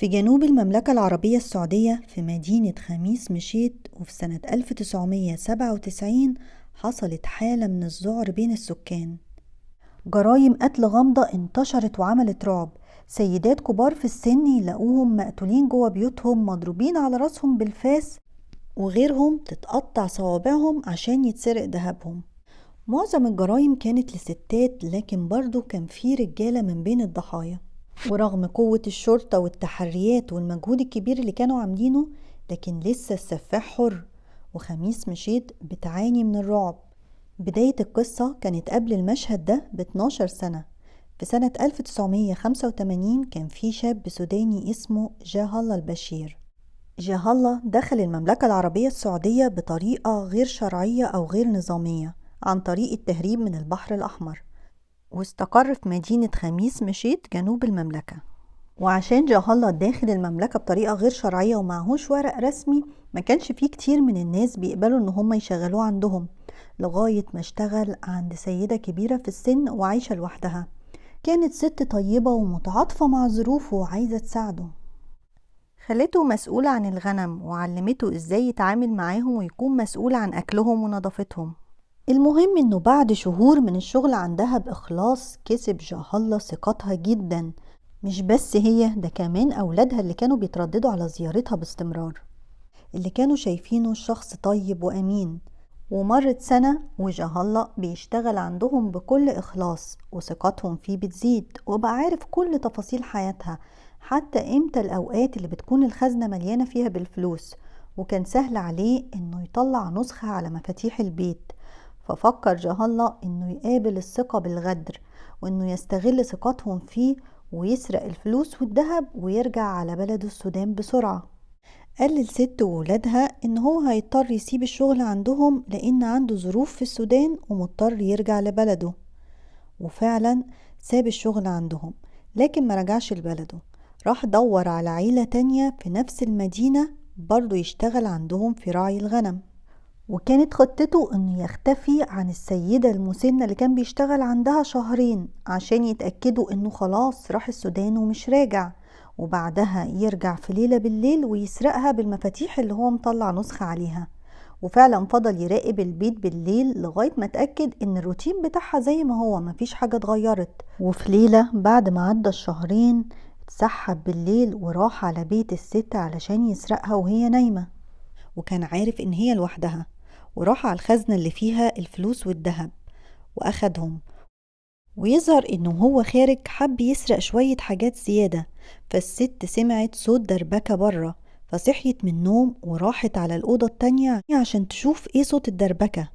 في جنوب المملكة العربية السعودية في مدينة خميس مشيط، وفي سنة 1997 حصلت حالة من الذعر بين السكان. جرائم قتل غامضة انتشرت وعملت رعب. سيدات كبار في السن يلاقوهم مقتولين جوه بيوتهم، مضروبين على راسهم بالفاس، وغيرهم تتقطع صوابعهم عشان يتسرق ذهبهم. معظم الجرائم كانت لستات، لكن برضو كان في رجالة من بين الضحايا. ورغم قوة الشرطة والتحريات والمجهود الكبير اللي كانوا عاملينه، لكن لسه السفاح حر، وخميس مشيط بتعاني من الرعب. بداية القصة كانت قبل المشهد ده ب12 سنة. في سنة 1985 كان في شاب سوداني اسمه جاه الله البشير. جاه الله دخل المملكة العربية السعودية بطريقة غير شرعية أو غير نظامية، عن طريق التهريب من البحر الأحمر، واستقر في مدينة خميس مشيط جنوب المملكة. وعشان جاه الله داخل المملكة بطريقة غير شرعية ومعهوش ورق رسمي، ما كانش فيه كتير من الناس بيقبلوا ان هم يشغلوه عندهم، لغاية ما اشتغل عند سيدة كبيرة في السن وعايشة لوحدها. كانت ست طيبة ومتعاطفة مع ظروفه وعايزة تساعده. خلته مسؤول عن الغنم وعلمته ازاي يتعامل معاهم ويكون مسؤول عن اكلهم ونظافتهم. المهم انه بعد شهور من الشغل عندها بإخلاص كسب جاه الله ثقتها جدا. مش بس هي، ده كمان أولادها اللي كانوا بيترددوا على زيارتها باستمرار، اللي كانوا شايفينه شخص طيب وأمين. ومرت سنة وجاه الله بيشتغل عندهم بكل إخلاص، وثقتهم فيه بتزيد، وبقى عارف كل تفاصيل حياتها، حتى امتى الأوقات اللي بتكون الخزنة مليانة فيها بالفلوس. وكان سهل عليه انه يطلع نسخة على مفاتيح البيت. ففكر جاه الله انه يقابل الثقة بالغدر، وانه يستغل ثقتهم فيه ويسرق الفلوس والذهب ويرجع على بلده السودان بسرعة. قال للست وولادها ان هو هيضطر يسيب الشغل عندهم لان عنده ظروف في السودان ومضطر يرجع لبلده. وفعلا ساب الشغل عندهم، لكن ما رجعش لبلده. راح دور على عيلة تانية في نفس المدينة برضو يشتغل عندهم في رعي الغنم. وكانت خطته انه يختفي عن السيدة المسنة اللي كان بيشتغل عندها شهرين، عشان يتأكدوا انه خلاص راح السودان ومش راجع، وبعدها يرجع في ليلة بالليل ويسرقها بالمفاتيح اللي هو مطلع نسخة عليها. وفعلا فضل يراقب البيت بالليل لغاية ما اتأكد ان الروتين بتاعها زي ما هو، مفيش حاجة اتغيرت. وفي ليلة بعد ما عدى الشهرين اتسحب بالليل وراح على بيت الست علشان يسرقها وهي نايمة، وكان عارف ان هي لوحدها. وراح على الخزنة اللي فيها الفلوس والذهب واخدهم. ويظهر انه هو خارج حب يسرق شوية حاجات زيادة، فالست سمعت صوت دربكة بره، فصحيت من النوم وراحت على الأوضة التانية عشان تشوف ايه صوت الدربكة.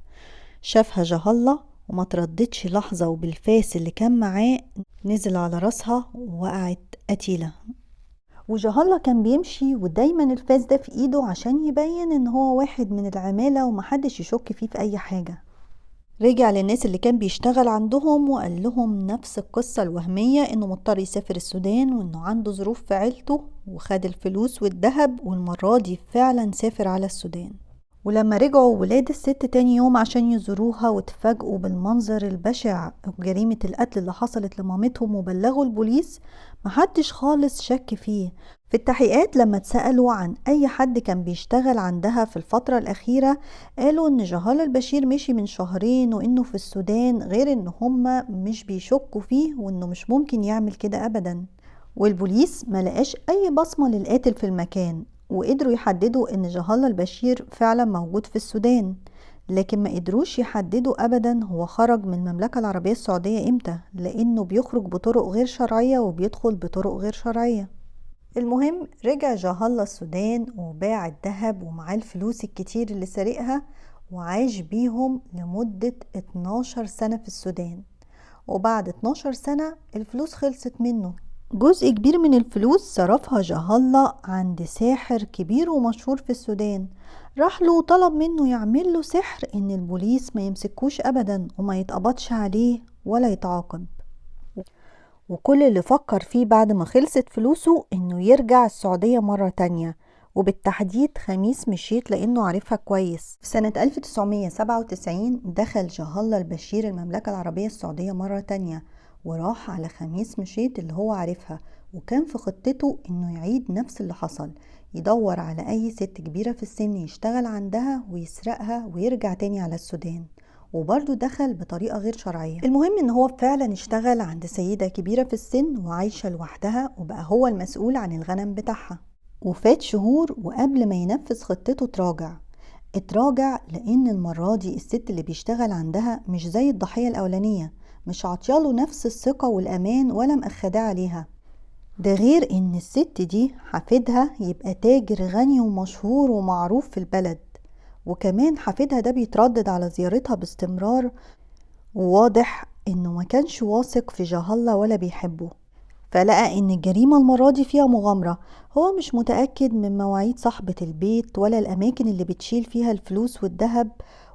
شافها جاه الله وما ترددش لحظة، وبالفاس اللي كان معاه نزل على راسها ووقعت قتيلة. وجاه الله كان بيمشي ودايما الفاس ده في ايده عشان يبين ان هو واحد من العمالة ومحدش يشك فيه في اي حاجة. رجع للناس اللي كان بيشتغل عندهم وقال لهم نفس القصة الوهمية، انه مضطر يسافر السودان وانه عنده ظروف في عيلته، وخد الفلوس والذهب، والمرة دي فعلا سافر على السودان. ولما رجعوا ولاد الست تاني يوم عشان يزوروها وتفاجئوا بالمنظر البشع وجريمة القتل اللي حصلت لمامتهم وبلغوا البوليس، محدش خالص شك فيه. في التحقيقات لما اتسألوا عن أي حد كان بيشتغل عندها في الفترة الأخيرة، قالوا إن جاه الله البشير مشي من شهرين وإنه في السودان، غير إن هما مش بيشكوا فيه وإنه مش ممكن يعمل كده أبدا. والبوليس ملقاش أي بصمة للقاتل في المكان، وقدروا يحددوا ان جاه الله البشير فعلا موجود في السودان، لكن ما قدروش يحددوا ابدا هو خرج من المملكة العربية السعودية امتى، لانه بيخرج بطرق غير شرعية وبيدخل بطرق غير شرعية. المهم رجع جاه الله السودان وباع الذهب ومعاه الفلوس الكتير اللي سرقها، وعاش بيهم لمدة 12 سنة في السودان. وبعد 12 سنة الفلوس خلصت منه. جزء كبير من الفلوس صرفها جاه الله عند ساحر كبير ومشهور في السودان. راح له وطلب منه يعمل له سحر ان البوليس ما يمسكوش ابدا وما يتقبضش عليه ولا يتعاقب. وكل اللي فكر فيه بعد ما خلصت فلوسه انه يرجع السعودية مرة تانية، وبالتحديد خميس مشيط لانه عارفها كويس. في سنة 1997 دخل جاه الله البشير المملكة العربية السعودية مرة تانية، وراح على خميس مشيط اللي هو عارفها، وكان في خطته انه يعيد نفس اللي حصل، يدور على اي ست كبيرة في السن يشتغل عندها ويسرقها ويرجع تاني على السودان، وبرضه دخل بطريقة غير شرعية. المهم ان هو فعلا اشتغل عند سيدة كبيرة في السن وعايشة لوحدها، وبقى هو المسؤول عن الغنم بتاعها. وفات شهور وقبل ما ينفذ خطته اتراجع لان المرة دي الست اللي بيشتغل عندها مش زي الضحية الاولانية، مش عطياله نفس الثقة والامان ولا مأخداه عليها. ده غير ان الست دي حفيدها يبقى تاجر غني ومشهور ومعروف في البلد، وكمان حفيدها ده بيتردد على زيارتها باستمرار، وواضح انه ما كانش واثق في جهالة ولا بيحبه. فلقى ان الجريمة المرة دي فيها مغامرة، هو مش متأكد من مواعيد صاحبة البيت ولا الاماكن اللي بتشيل فيها الفلوس والذهب،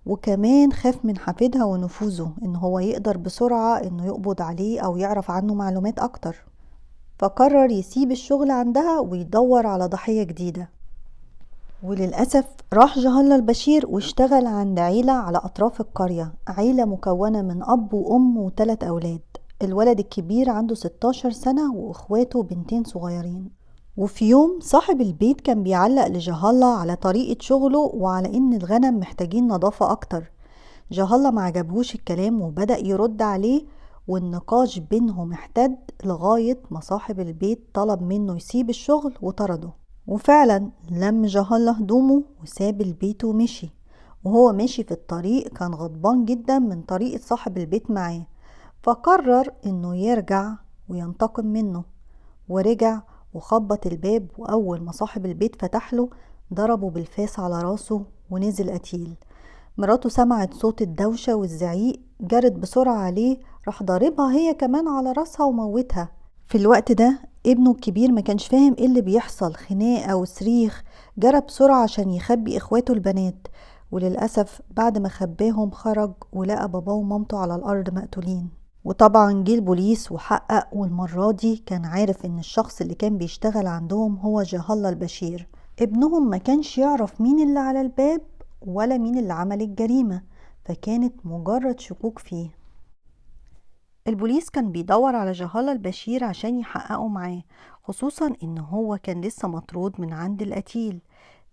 وكمان خاف من حفيدها ونفوذه ان هو يقدر بسرعة انه يقبض عليه او يعرف عنه معلومات اكتر. فقرر يسيب الشغل عندها ويدور على ضحية جديدة. وللأسف راح جهالة البشير واشتغل عند عيلة على أطراف القرية، عيلة مكونة من أب وأم و3 أولاد. الولد الكبير عنده 16 سنة وإخواته بنتين صغيرين. وفي يوم صاحب البيت كان بيعلق لجهالة على طريقة شغله وعلى إن الغنم محتاجين نظافة أكتر. جهالة ما عجبهوش الكلام وبدأ يرد عليه، والنقاش بينهم احتد لغاية ما صاحب البيت طلب منه يسيب الشغل وطرده. وفعلا لم جهالة هدومه وساب البيت ومشي. وهو ماشي في الطريق كان غضبان جدا من طريقة صاحب البيت معاه، فقرر انه يرجع وينتقم منه. ورجع وخبط الباب، واول ما صاحب البيت فتح له ضربه بالفاس على راسه ونزل قتيل. مراته سمعت صوت الدوشة والزعيق، جرت بسرعة عليه، راح ضاربها هي كمان على راسها وموتها. في الوقت ده ابنه الكبير ما كانش فاهم ايه اللي بيحصل، خناقة وصريخ، جرى بسرعة عشان يخبي اخواته البنات. وللأسف بعد ما خباهم خرج ولقى باباه ومامته على الأرض مقتولين. وطبعا جه البوليس وحقق، والمرة دي كان عارف ان الشخص اللي كان بيشتغل عندهم هو جهالة البشير. ابنهم ما كانش يعرف مين اللي على الباب ولا مين اللي عمل الجريمة، فكانت مجرد شكوك فيه. البوليس كان بيدور على جهالة البشير عشان يحققوا معاه، خصوصا ان هو كان لسه مطرود من عند القتيل،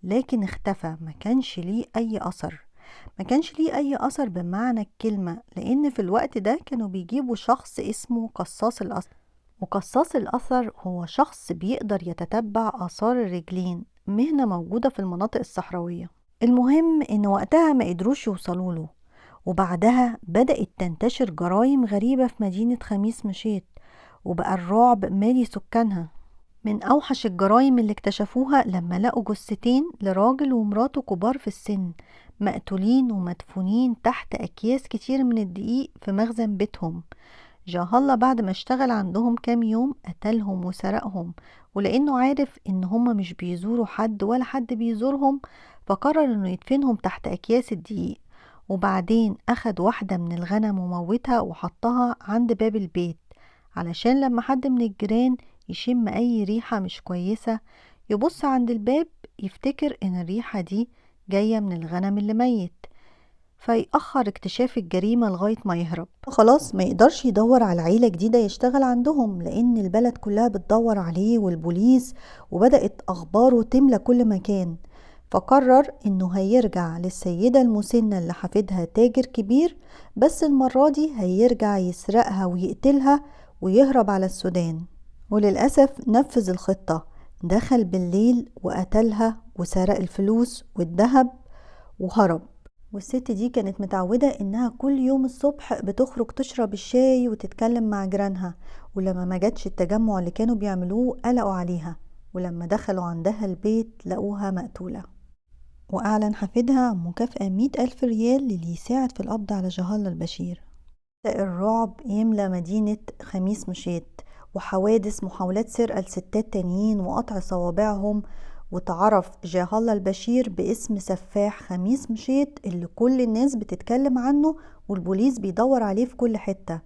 لكن اختفى، ما كانش ليه اي اثر بمعنى الكلمة، لان في الوقت ده كانوا بيجيبوا شخص اسمه قصاص الاثر. وقصاص الاثر هو شخص بيقدر يتتبع اثار الرجلين، مهنة موجودة في المناطق الصحراوية. المهم ان وقتها ما قدروش يوصلوا له، وبعدها بدأت تنتشر جرائم غريبة في مدينة خميس مشيط، وبقى الرعب مالي سكانها. من أوحش الجرائم اللي اكتشفوها لما لقوا جثتين لراجل ومراته كبار في السن، مقتولين ومدفونين تحت أكياس كتير من الدقيق في مخزن بيتهم. جهالة بعد ما اشتغل عندهم كام يوم قتلهم وسرقهم، ولأنه عارف إن هما مش بيزوروا حد ولا حد بيزورهم، فقرر إنه يدفنهم تحت أكياس الدقيق. وبعدين أخد واحدة من الغنم وموتها وحطها عند باب البيت، علشان لما حد من الجيران يشم أي ريحة مش كويسة يبص عند الباب يفتكر إن الريحة دي جاية من الغنم اللي ميت، فيأخر اكتشاف الجريمة لغاية ما يهرب. خلاص ما يقدرش يدور على عيلة جديدة يشتغل عندهم، لأن البلد كلها بتدور عليه والبوليس، وبدأت أخباره تملى كل مكان. فقرر إنه هيرجع للسيدة المسنة اللي حفيدها تاجر كبير، بس المرة دي هيرجع يسرقها ويقتلها ويهرب على السودان. وللأسف نفذ الخطة، دخل بالليل وقتلها وسرق الفلوس والذهب وهرب. والست دي كانت متعودة انها كل يوم الصبح بتخرج تشرب الشاي وتتكلم مع جيرانها، ولما ما جاتش التجمع اللي كانوا بيعملوه قلقوا عليها، ولما دخلوا عندها البيت لقوها مقتولة. وأعلن حفيدها مكافأة 100,000 ريال للي يساعد في القبض على جهالة البشير. بدأ الرعب يملى مدينة خميس مشيط، وحوادث محاولات سرقة لستات تانيين وقطع صوابعهم، وتعرف جهالة البشير باسم سفاح خميس مشيط اللي كل الناس بتتكلم عنه والبوليس بيدور عليه في كل حتة.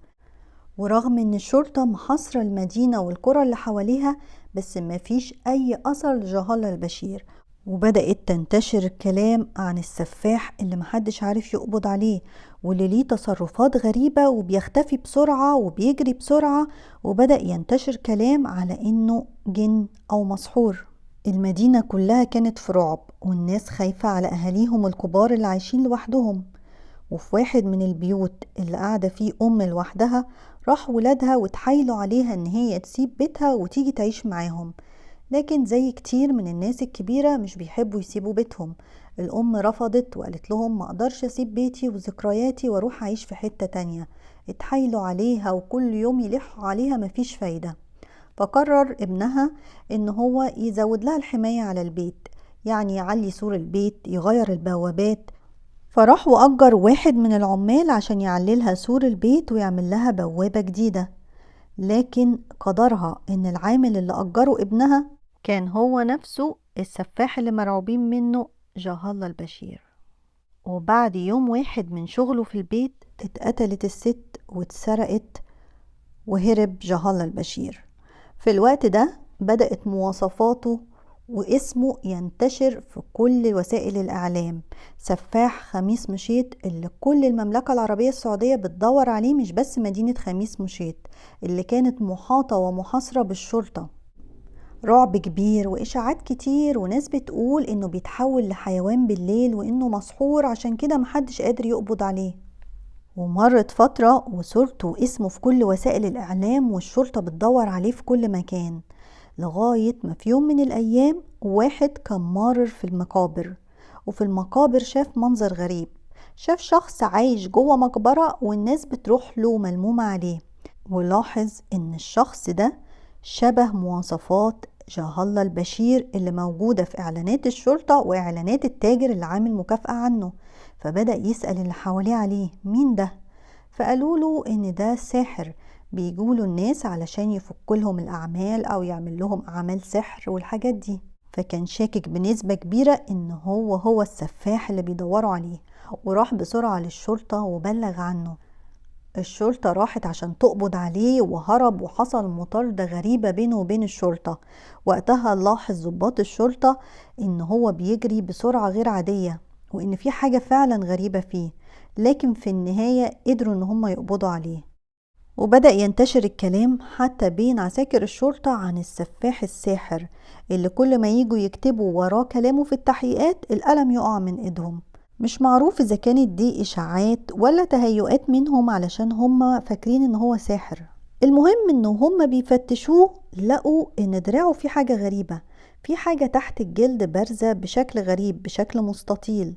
ورغم ان الشرطة محاصرة المدينة والقرى اللي حواليها، بس ما فيش اي اثر لجهالة البشير، وبدأت تنتشر الكلام عن السفاح اللي محدش عارف يقبض عليه، واللي ليه تصرفات غريبة وبيختفي بسرعة وبيجري بسرعة، وبدأ ينتشر كلام على إنه جن أو مسحور. المدينة كلها كانت في رعب، والناس خايفة على أهاليهم الكبار اللي عايشين لوحدهم. وفي واحد من البيوت اللي قاعدة فيه أم لوحدها، راح ولادها وتحايلوا عليها إن هي تسيب بيتها وتيجي تعيش معاهم، لكن زي كتير من الناس الكبيرة مش بيحبوا يسيبوا بيتهم. الأم رفضت وقالت لهم ما أقدرش أسيب بيتي وذكرياتي وأروح أعيش في حتة تانية. اتحايلوا عليها وكل يوم يلحوا عليها مفيش فايدة. فقرر ابنها إن هو يزود لها الحماية على البيت، يعني يعلي سور البيت، يغير البوابات. فراح وأجر واحد من العمال عشان يعللها سور البيت ويعمل لها بوابة جديدة. لكن قدرها إن العامل اللي أجره ابنها كان هو نفسه السفاح اللي مرعوبين منه، جهالة البشير. وبعد يوم واحد من شغله في البيت اتقتلت الست واتسرقت، وهرب جهالة البشير. في الوقت ده بدأت مواصفاته واسمه ينتشر في كل وسائل الإعلام، سفاح خميس مشيط، اللي كل المملكة العربية السعودية بتدور عليه، مش بس مدينة خميس مشيط اللي كانت محاطة ومحاصرة بالشرطة. رعب كبير وإشاعات كتير، وناس بتقول إنه بيتحول لحيوان بالليل وإنه مسحور، عشان كده محدش قادر يقبض عليه. ومرت فترة وصورته واسمه في كل وسائل الإعلام، والشرطة بتدور عليه في كل مكان، لغاية ما في يوم من الأيام واحد كان مارر في المقابر، وفي المقابر شاف منظر غريب. شاف شخص عايش جوه مقبرة والناس بتروح له ملمومة عليه، ولاحظ إن الشخص ده شبه مواصفات جهالة البشير اللي موجودة في إعلانات الشرطة وإعلانات التاجر اللي عامل مكافأة عنه. فبدأ يسأل اللي حواليه عليه مين ده، فقالوا له إن ده ساحر، بيجولوا الناس علشان يفكلهم الأعمال أو يعمل لهم أعمال سحر والحاجات دي. فكان شاكك بنسبة كبيرة إن هو السفاح اللي بيدوروا عليه، وراح بسرعة للشرطة وبلغ عنه. الشرطة راحت عشان تقبض عليه وهرب، وحصل مطاردة غريبة بينه وبين الشرطة. وقتها لاحظ ضباط الشرطة إن هو بيجري بسرعة غير عادية، وإن في حاجة فعلا غريبة فيه، لكن في النهاية قدروا إن هم يقبضوا عليه. وبدأ ينتشر الكلام حتى بين عساكر الشرطة عن السفاح الساحر، اللي كل ما يجوا يكتبوا وراه كلامه في التحقيقات القلم يقع من ايدهم. مش معروف إذا كانت دي إشاعات ولا تهيؤات منهم علشان هم فاكرين إن هو ساحر. المهم إنه هم بيفتشوه لقوا إن دراعه في حاجة غريبة، في حاجة تحت الجلد بارزة بشكل غريب، بشكل مستطيل.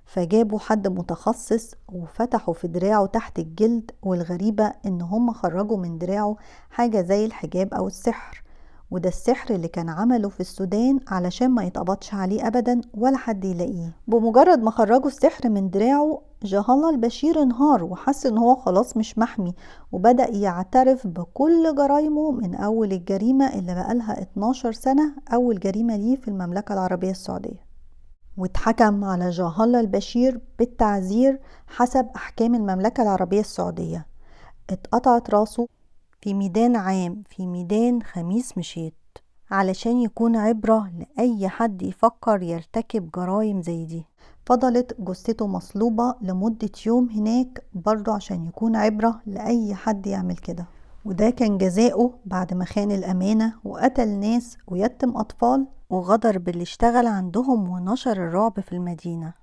فجابوا حد متخصص وفتحوا في دراعه تحت الجلد، والغريبة إن هم خرجوا من دراعه حاجة زي الحجاب أو السحر. وده السحر اللي كان عمله في السودان علشان ما يتقبضش عليه أبدا ولا حد يلاقيه. بمجرد ما خرجوا السحر من دراعه، جهالة البشير انهار وحس ان هو خلاص مش محمي، وبدأ يعترف بكل جرايمه، من أول الجريمة اللي بقالها 12 سنة، أول جريمة ليه في المملكة العربية السعودية. واتحكم على جهالة البشير بالتعزير حسب أحكام المملكة العربية السعودية. اتقطعت راسه في ميدان عام في ميدان خميس مشيط، علشان يكون عبرة لأي حد يفكر يرتكب جرائم زي دي. فضلت جثته مصلوبة لمدة يوم هناك برضو عشان يكون عبرة لأي حد يعمل كده. وده كان جزاؤه بعد ما خان الأمانة وقتل ناس ويتم أطفال، وغدر باللي اشتغل عندهم ونشر الرعب في المدينة.